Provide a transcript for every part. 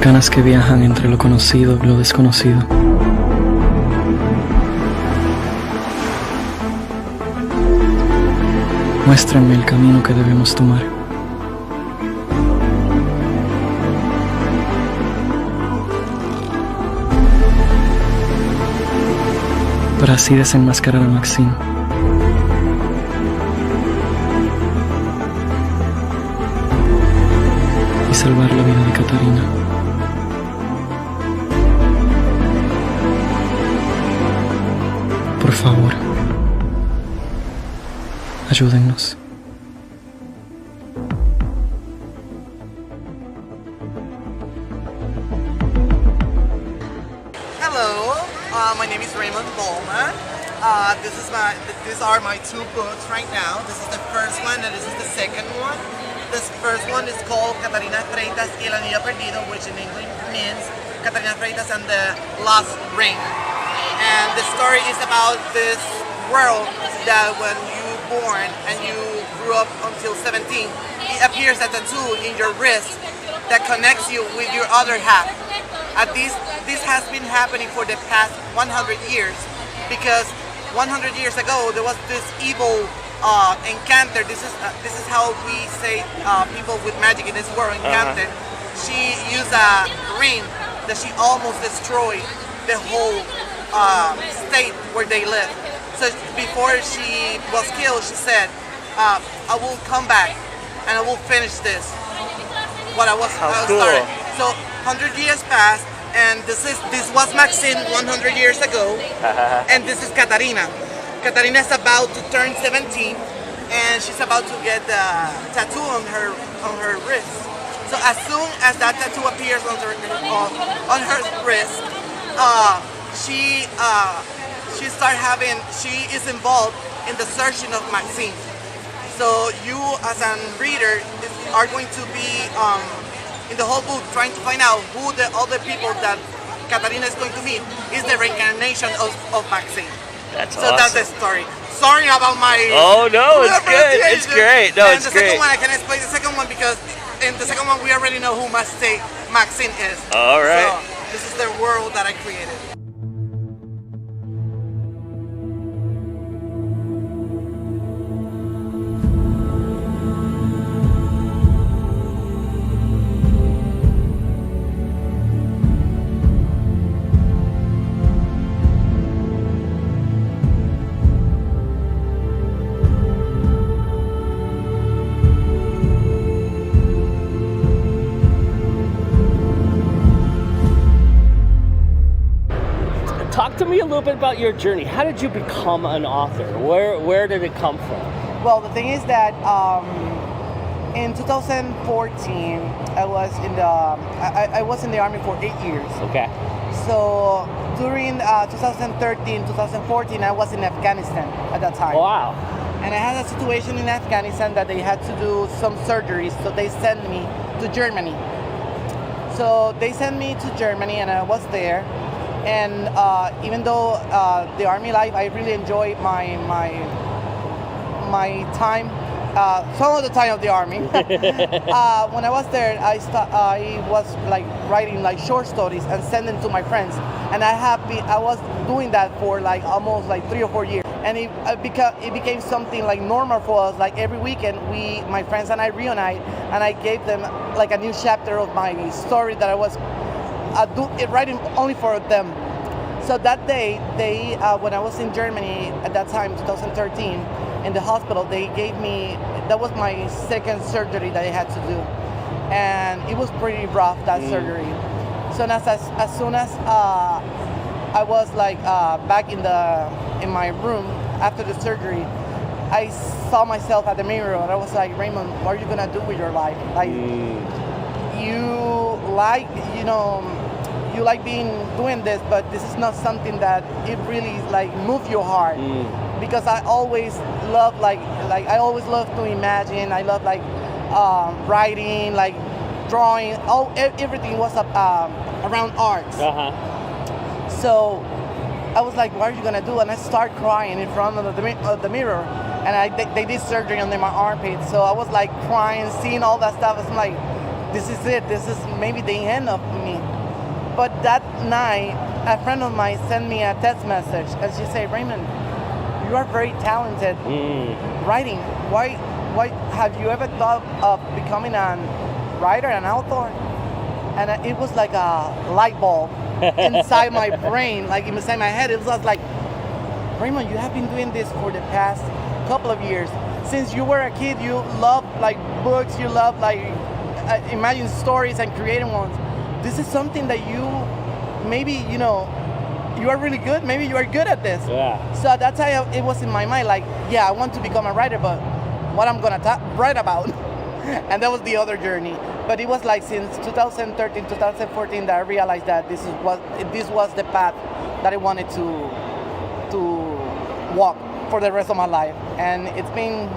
cercanas que viajan entre lo conocido y lo desconocido. Muéstranme el camino que debemos tomar. Para así desenmascarar a Maxine. Y salvar la vida de Catarina. Por favor, ayúdennos. Hello, my name is Raymond Vollmond. These are my two books right now. This is the first one and this is the second one. This first one is called Catarina Freytas y el Anillo Perdido, which in English means Catarina Freytas and the Lost Ring. And the story is about this world that when you born and you grew up until 17, it appears a tattoo in your wrist that connects you with your other half. This has been happening for the past 100 years because 100 years ago there was this evil encanter. This is how we say people with magic in this world, encanter. She used a ring that she almost destroyed the whole state where they live. So before she was killed, she said, I will come back and I will finish this. What I was started. So 100 years passed, and this was Maxine 100 years ago, and this is Catarina. Catarina is about to turn 17, and she's about to get the tattoo on her wrist. So as soon as that tattoo appears on her wrist, she is involved in the searching of Maxine. So you as a reader are going to be in the whole book trying to find out who the other people that Catarina is going to meet is the reincarnation of Maxine. That's so awesome. That's the story. Sorry about my Oh no, it's good. It's great. No, it's great. And the second one I can explain the second one because in the second one we already know who Maxine is. All right. So this is the world that I created. Talk to me a little bit about your journey. How did you become an author? Where did it come from? Well, the thing is that in 2014, I was in the army for 8 years. Okay. So during 2013, 2014, I was in Afghanistan at that time. Wow. And I had a situation in Afghanistan that they had to do some surgeries, so they sent me to Germany. So they sent me to Germany, and I was there. And even though the army life, I really enjoyed my time, some of the time of the army. When I was there, I was like writing like short stories and sending to my friends, and I was doing that for like almost like 3 or 4 years, and it became something like normal for us. Like every weekend, my friends and I reunite, and I gave them like a new chapter of my story that I was writing only for them. So that day, when I was in Germany at that time, 2013, in the hospital, they gave me, that was my second surgery that I had to do. And it was pretty rough, that surgery. So as soon as I was like back in my room after the surgery, I saw myself at the mirror and I was like, Raymond, what are you gonna do with your life? Like, you like doing this, but this is not something that it really like moves your heart. Because I always love I always love to imagine. I love like writing, like drawing. Everything was around art. So I was like, what are you gonna do? And I start crying in front of the mirror. And they did surgery under my armpit, so I was like crying, seeing all that stuff. It's like, this is it. This is maybe the end of me. But that night, a friend of mine sent me a text message, and she said, Raymond, you are very talented writing. Why have you ever thought of becoming a writer, an author? And it was like a light bulb inside my brain, like inside my head. It was like, Raymond, you have been doing this for the past couple of years. Since you were a kid, you love like books, you love like imagine stories and creating ones. This is something that you maybe, you know, you are really good. Maybe you are good at this. Yeah. So that's how it was in my mind. Like, yeah, I want to become a writer, but what I'm gonna write about? And that was the other journey. But it was like since 2013, 2014 that I realized that this was the path that I wanted to walk for the rest of my life. And it's been,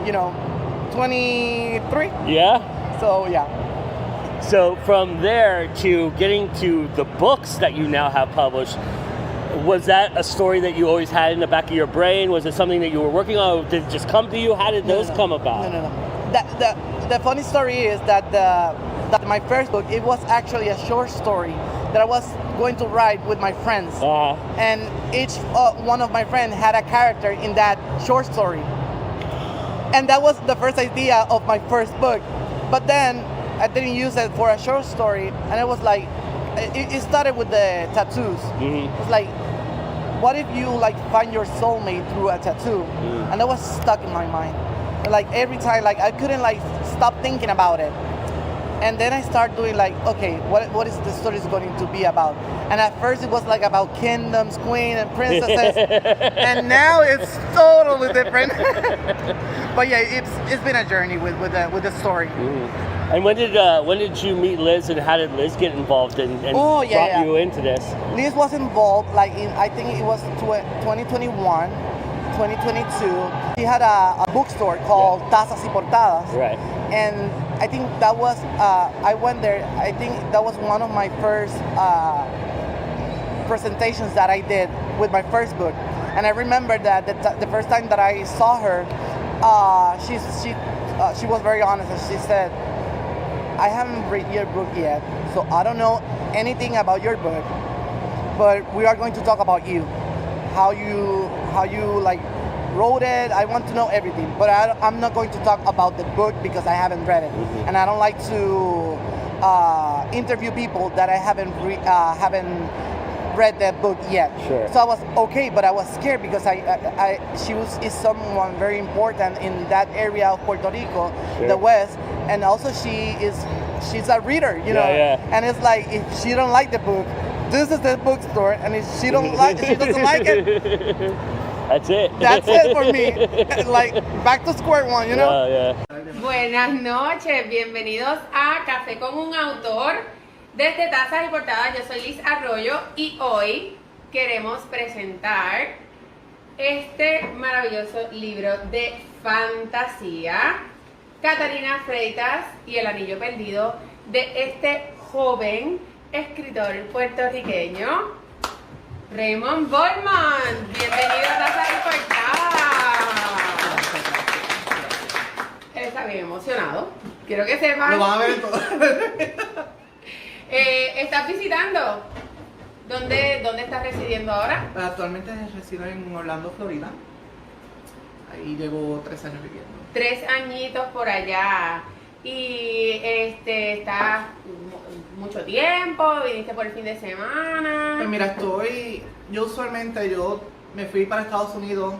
23. Yeah. So yeah. So from there to getting to the books that you now have published, was that a story that you always had in the back of your brain? Was it something that you were working on? Or did it just come to you? How did those come about? No. The funny story is that my first book, it was actually a short story that I was going to write with my friends. And each one of my friends had a character in that short story. And that was the first idea of my first book. But then I didn't use it for a short story, and it was like, it started with the tattoos. It was like, what if you like find your soulmate through a tattoo? And that was stuck in my mind. Like every time, like I couldn't like stop thinking about it. And then I started doing like, okay, what is the story going to be about? And at first it was like about kingdoms, queen and princesses, and now it's totally different. But yeah, it's been a journey with the story. And when did you meet Liz, and how did Liz get involved and brought you into this? Liz was involved like in, I think it was 2021, 2022. She had a bookstore called Tazas y Portadas. Right. And I think that was, I went there, I think that was one of my first presentations that I did with my first book. And I remember that the first time that I saw her, she was very honest, and she said, I haven't read your book yet, so I don't know anything about your book, but we are going to talk about you, how you like wrote it. I want to know everything, but I'm not going to talk about the book because I haven't read it, and I don't like to interview people that I haven't read that book yet. Sure. So I was okay, but I was scared because she is someone very important in that area of Puerto Rico, sure, the West, and also she's a reader, Yeah. And it's like if she don't like the book, this is the bookstore, and if she doesn't like it, that's it. That's it for me. Like back to square one, Yeah. Buenas noches, bienvenidos a Café con un Autor. Desde Tazas y Portadas, yo soy Liz Arroyo y hoy queremos presentar este maravilloso libro de fantasía, Catarina Freytas y el Anillo Perdido, de este joven escritor puertorriqueño, Raymond Vollmond. Bienvenido a Tazas y Portadas. Él está bien emocionado. Quiero que sepan. Lo van a ver todo. ¿Estás visitando? ¿Dónde estás residiendo ahora? Actualmente resido en Orlando, Florida. Ahí llevo 3 años viviendo. 3 añitos por allá. Y estás mucho tiempo, viniste por el fin de semana. Pues mira, yo usualmente me fui para Estados Unidos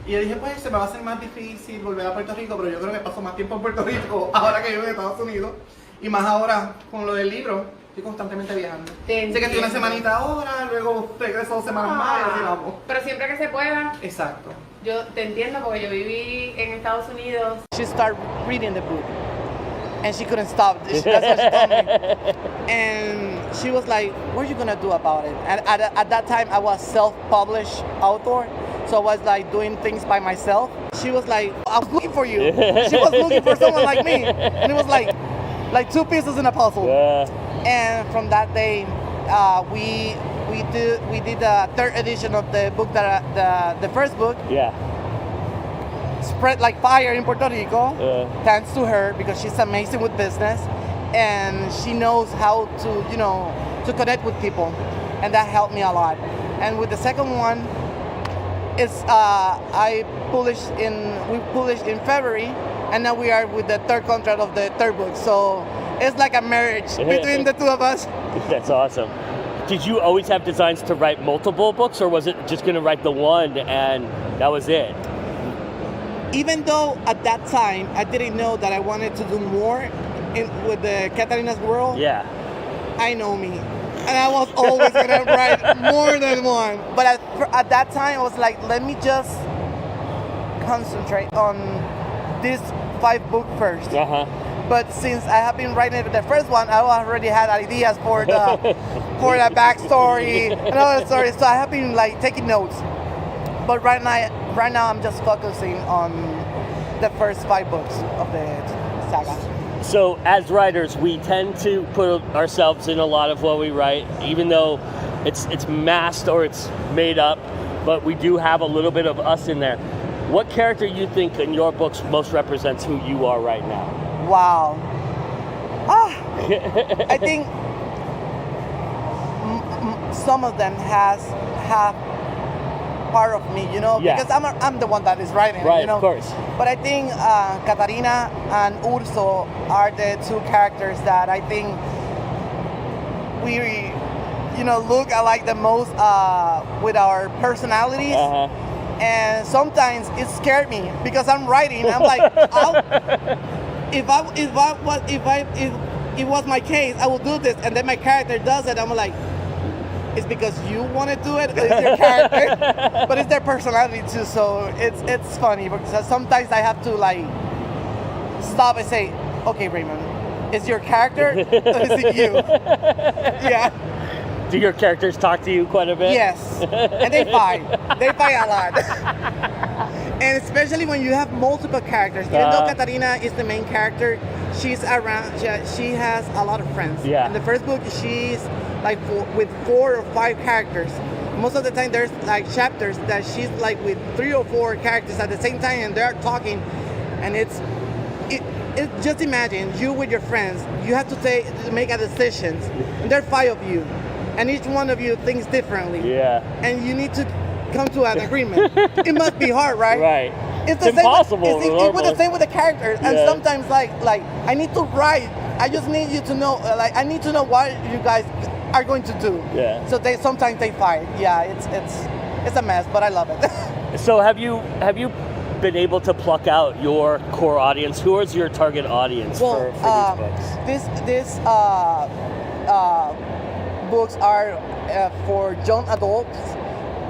y yo dije, pues se me va a hacer más difícil volver a Puerto Rico, pero yo creo que paso más tiempo en Puerto Rico ahora que vivo en Estados Unidos. Y más ahora, con lo del libro, estoy constantemente viajando. Sé que estoy una semanita ahora, luego regreso 2 semanas más y así vamos. Pero siempre que se pueda. Exacto. Yo te entiendo porque yo viví en Estados Unidos. She started reading the book and she couldn't stop. That's what she told me. And she was like, what are you gonna do about it? And at that time, I was self-published author. So I was like doing things by myself. She was like, I was looking for you. She was looking for someone like me. And it was like 2 pieces in a puzzle. Yeah. And from that day, we did the 3rd edition of the book, the first book. Yeah. Spread like fire in Puerto Rico, Yeah. thanks to her because she's amazing with business. and she knows how to, to connect with people, and that helped me a lot. And with the second one, it's we published in February, and now we are with the third contract of the third book. So it's like a marriage between the two of us. That's awesome. Did you always have designs to write multiple books, or was it just going to write the one and that was it? Even though at that time I didn't know that I wanted to do more with the Catarina's world, Yeah. I know me. And I was always going to write more than one. But at that time, I was like, let me just concentrate on this 5-book first. Uh-huh. But since I have been writing the first one, I already had ideas for the backstory and other stories. So I have been like taking notes. But right now I'm just focusing on the first 5 books of the saga. So as writers, we tend to put ourselves in a lot of what we write, even though it's masked or it's made up, but we do have a little bit of us in there. What character you think in your books most represents who you are right now? Wow. I think some of them have part of me, Yeah. because I'm the one that is writing, Right, of course. But I think Catarina and Urso are the 2 characters that I think we, look alike the most with our personalities. Uh-huh. And sometimes it scared me because I'm writing. I'm like, if it was my case, I will do this, and then my character does it. I'm like, it's because you want to do it, or it's your character, but it's their personality too. So it's funny because sometimes I have to like stop and say, okay, Raymond, is your character or is it you? Yeah. Do your characters talk to you quite a bit? Yes, and they fight. They fight a lot. And especially when you have multiple characters. Even though Catarina is the main character, she's around. She has a lot of friends. Yeah. In the first book, she's like with 4 or 5 characters. Most of the time, there's like chapters that she's like with 3 or 4 characters at the same time, and they're talking, and it's just imagine you with your friends. You have to make a decision, and there are 5 of you. And each one of you thinks differently. Yeah. And you need to come to an agreement. It must be hard, right? Right. It's impossible. It's the same with the characters. And Yeah. sometimes like I need to write. I just need you to know, I need to know what you guys are going to do. Yeah. So sometimes they fight. Yeah, it's a mess, but I love it. So have you been able to pluck out your core audience? Who is your target audience for these books? This books are for young adults,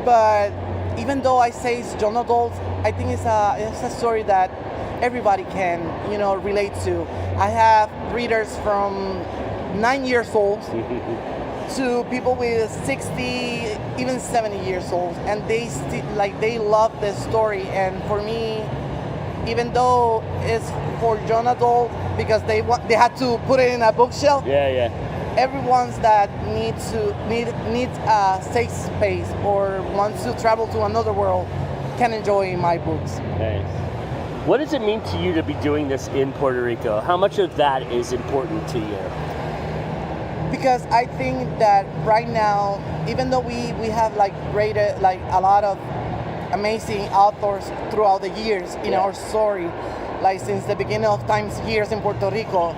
but even though I say it's young adults, I think it's a story that everybody can relate to. I have readers from 9 years old to people with 60, even 70 years old, and they love the story. And for me, even though it's for young adults because they had to put it in a bookshelf. Yeah. Everyone's that needs a safe space or wants to travel to another world can enjoy my books. Nice. What does it mean to you to be doing this in Puerto Rico? How much of that is important to you? Because I think that right now, even though we have created a lot of amazing authors throughout the years in our story, since the beginning of times years in Puerto Rico,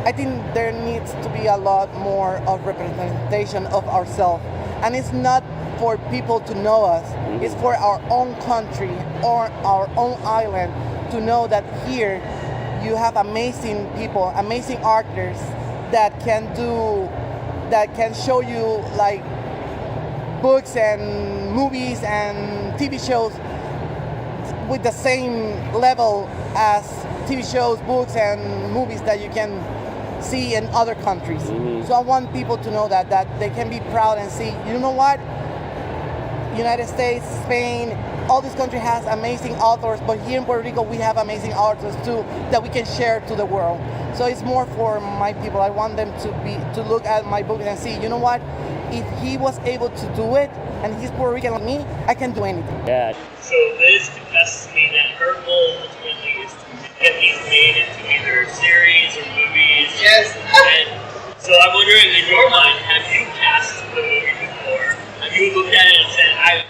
I think there needs to be a lot more of representation of ourselves. And it's not for people to know us. It's for our own country or our own island to know that here you have amazing people, amazing artists that can show you books and movies and TV shows with the same level as TV shows, books, and movies that you can see in other countries. So I want people to know that they can be proud and see, you know what? United States, Spain, all these countries has amazing authors, but here in Puerto Rico we have amazing authors too that we can share to the world. So it's more for my people. I want them to look at my book and see, you know what? If he was able to do it and he's Puerto Rican like me, I can do anything. Yeah. So Liz confesses to me that her goal ultimately is to get these made into either series or movies. Yes. And so I'm wondering, in your mind, have you cast the movie before? Have you looked at it and said, I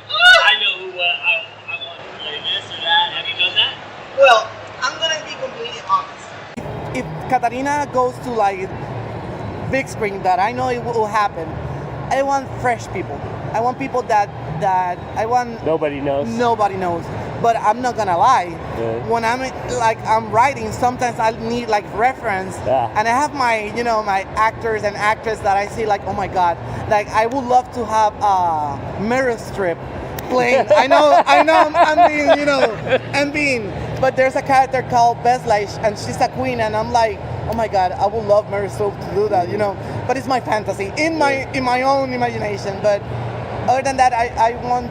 know who I want to play this or that? Have you done that? Well, I'm gonna be completely honest. If Catarina goes to like big screen, that I know it will happen, I want fresh people. I want people that I want. Nobody knows. Nobody knows. But I'm not gonna lie. Yeah. When I'm writing, sometimes I need like reference, and I have my my actors and actresses that I see like, oh my god, like I would love to have Meryl Streep playing. I know I'm being, but there's a character called Bezlai, and she's a queen, and I'm like, oh my god, I would love Meryl Streep to do that, But it's my fantasy in my own imagination. But other than that, I want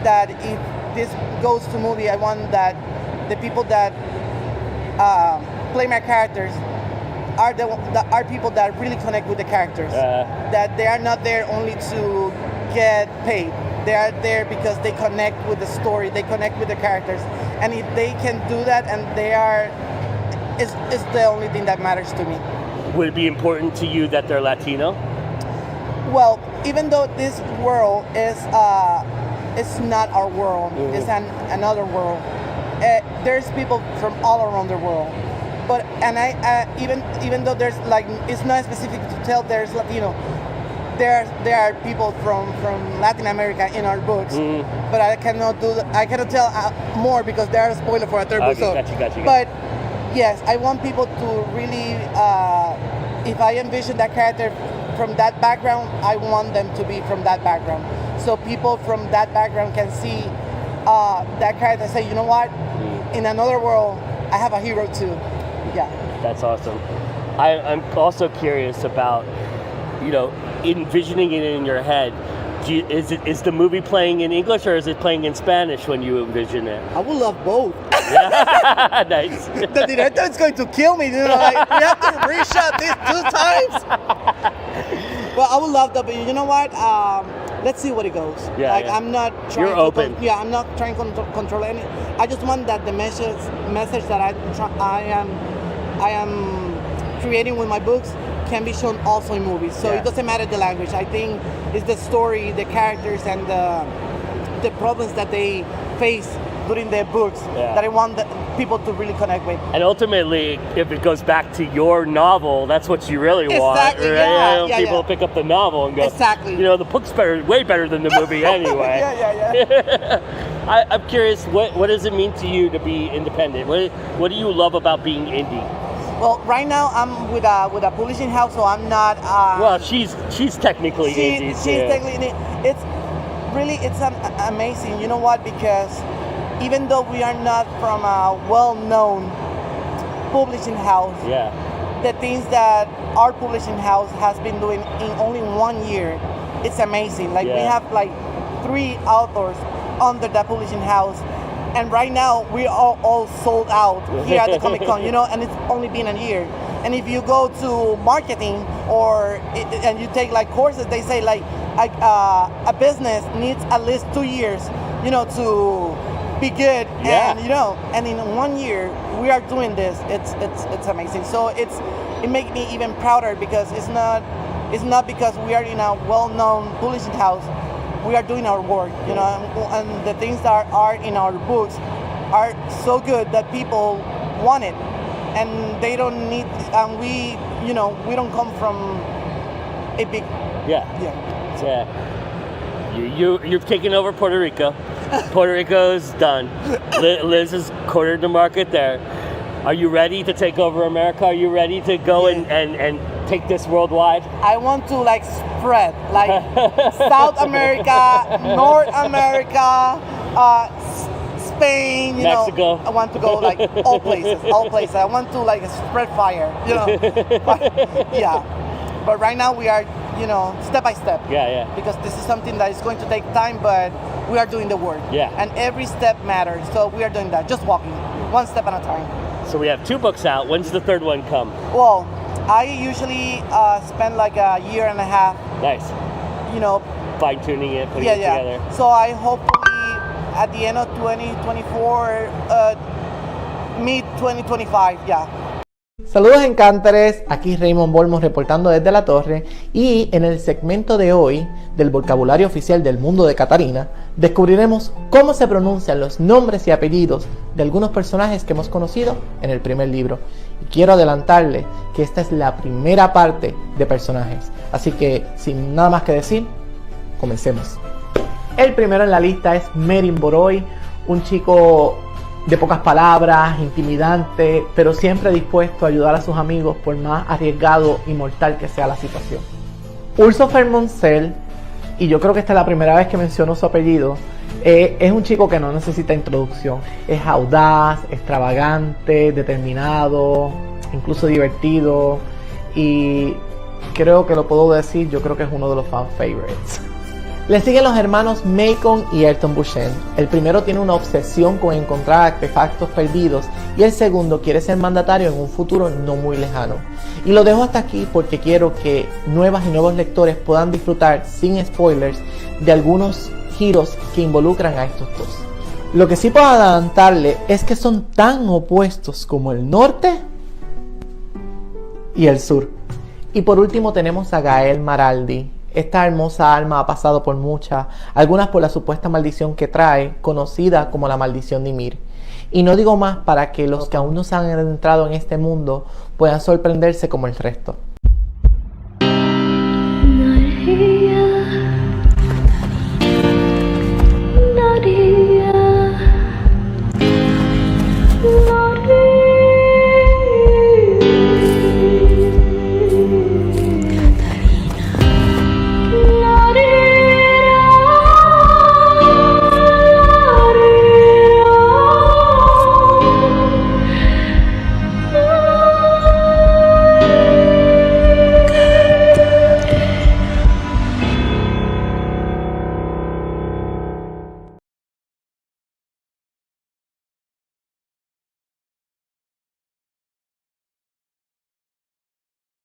that if this goes to movie, I want that the people that play my characters are people that really connect with the characters. That they are not there only to get paid. They are there because they connect with the story, they connect with the characters, and if they can do that, and it's the only thing that matters to me. Would it be important to you that they're Latino? Well, even though this world is it's not our world, it's another world. There's people from all around the world, but I even though there's like, it's not specific to tell there's Latino. There are people from Latin America in our books, but I cannot tell more because they are a spoiler for a third book. So, Gotcha. But yes, I want people to really, if I envision that character from that background, I want them to be from that background. So people from that background can see that character and say, you know what, in another world, I have a hero too. Yeah. That's awesome. I'm also curious about, envisioning it in your head. Is the movie playing in English or is it playing in Spanish when you envision it? I would love both. Nice. The director is going to kill me. We have to reshot this 2 times. Well, I would love that, but you know what? Let's see what it goes. I'm not trying. You're open. I'm not trying to control any. I just want that the message that I am creating with my books can be shown also in movies. So it doesn't matter the language. I think it's the story, the characters, and the problems that they face during their books that I want people to really connect with. And ultimately, if it goes back to your novel, that's what you really want. Exactly. Right? People pick up the novel and go, exactly. The book's way better than the movie anyway. Yeah. I'm curious, what does it mean to you to be independent? What do you love about being indie? Well, right now I'm with a publishing house, so I'm not. Well, she's technically indie. She's technically. It's amazing. You know what? Because even though we are not from a well-known publishing house, the things that our publishing house has been doing in only 1 year, it's amazing. Like we have like 3 authors under the publishing house. And right now we are all sold out here at the Comic Con, and it's only been a year. And if you go to marketing and you take like courses, they say like a business needs at least 2 years, to be good. And in 1 year we are doing this. It's amazing. So it makes me even prouder because it's not because we are in a well-known publishing house. We are doing our work, and the things that are in our books are so good that people want it, and they don't need. And we don't come from a big. You've taken over Puerto Rico. Puerto Rico's done. Liz has cornered the market there. Are you ready to take over America? Are you ready to go and take this worldwide? I want to spread South America, North America, Spain, Mexico. I want to go all places. I want to spread fire, But right now we are, step by step. Because this is something that is going to take time, but we are doing the work. And every step matters. So we are doing that, just walking, one step at a time. So we have 2 books out. When's the 3rd one come? Well, I usually spend like a year and a half. Nice. Fine tuning it, putting it together. So I hopefully at the end of 2024, mid 2025, yeah. Saludos encánteres, aquí Raymond Vollmond reportando desde la torre y en el segmento de hoy del vocabulario oficial del mundo de Catarina descubriremos cómo se pronuncian los nombres y apellidos de algunos personajes que hemos conocido en el primer libro. Y quiero adelantarle que esta es la primera parte de personajes, así que sin nada más que decir, comencemos. El primero en la lista es Merin Boroy, un chico de pocas palabras, intimidante, pero siempre dispuesto a ayudar a sus amigos por más arriesgado y mortal que sea la situación. Urso Fermoncel, y yo creo que esta es la primera vez que menciono su apellido, es un chico que no necesita introducción. Es audaz, extravagante, determinado, incluso divertido, y creo que lo puedo decir, yo creo que es uno de los fan favorites. Le siguen los hermanos Macon y Ayrton Bushen. El primero tiene una obsesión con encontrar artefactos perdidos y el segundo quiere ser mandatario en un futuro no muy lejano. Y lo dejo hasta aquí porque quiero que nuevas y nuevos lectores puedan disfrutar sin spoilers de algunos giros que involucran a estos dos. Lo que sí puedo adelantarle es que son tan opuestos como el norte y el sur. Y por último tenemos a Gael Maraldi. Esta hermosa alma ha pasado por muchas, algunas por la supuesta maldición que trae, conocida como la maldición de Ymir. Y no digo más para que los que aún no se han adentrado en este mundo puedan sorprenderse como el resto.